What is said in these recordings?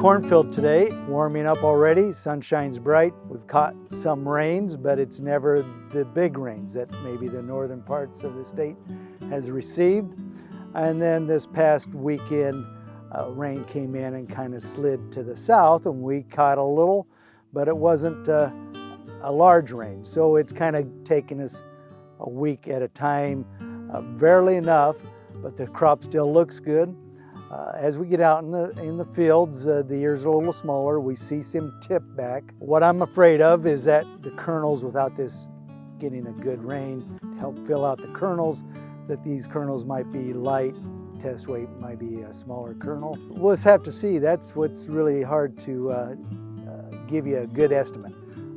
cornfield today, warming up already, sun shines bright. We've caught some rains, but it's never the big rains that maybe the northern parts of the state has received. And then this past weekend, rain came in and kind of slid to the south, and we caught a little, but it wasn't a large rain. So it's kind of taken us a week at a time, barely enough, but the crop still looks good. As we get out in the fields, the ears are a little smaller. We see some tip back. What I'm afraid of is that the kernels, without this getting a good rain to help fill out the kernels, that these kernels might be light, test weight might be a smaller kernel. We'll just have to see. That's what's really hard to give you a good estimate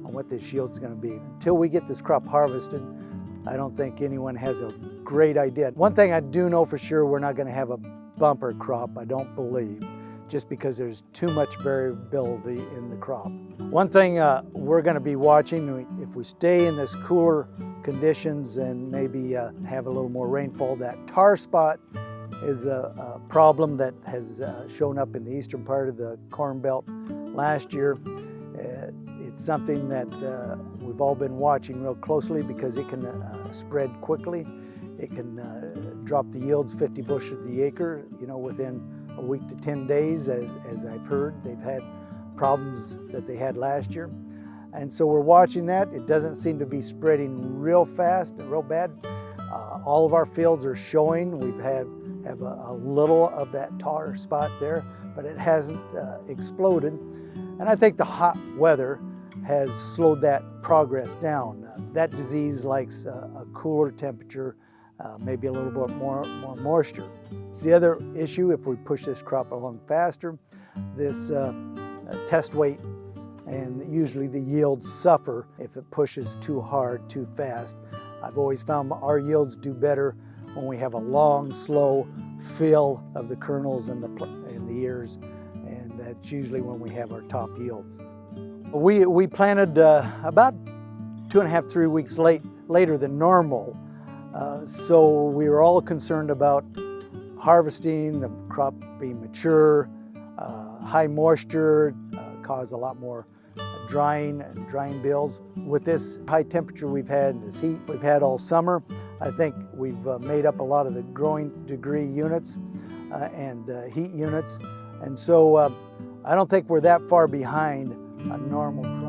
on what this yield's going to be. Until we get this crop harvested, I don't think anyone has a great idea. One thing I do know for sure, we're not going to have a bumper crop, I don't believe, just because there's too much variability in the crop. One thing we're going to be watching, if we stay in this cooler conditions and maybe have a little more rainfall, that tar spot is a problem that has shown up in the eastern part of the Corn Belt last year. It's something that we've all been watching real closely because it can spread quickly. It can drop the yields 50 bushels the acre, within a week to 10 days, as I've heard. They've had problems that they had last year. And so we're watching that. It doesn't seem to be spreading real fast and real bad. All of our fields are showing. We've have a little of that tar spot there, but it hasn't exploded. And I think the hot weather has slowed that progress down. That disease likes a cooler temperature, maybe a little bit more moisture. It's the other issue, if we push this crop along faster, this test weight and usually the yields suffer if it pushes too hard, too fast. I've always found our yields do better when we have a long, slow fill of the kernels and the ears, and that's usually when we have our top yields. We planted about 2.5, 3 weeks later than normal. So we were all concerned about harvesting, the crop being mature, high moisture, cause a lot more drying bills. With this high temperature we've had, this heat we've had all summer, I think we've made up a lot of the growing degree units and heat units. And so I don't think we're that far behind a normal crop.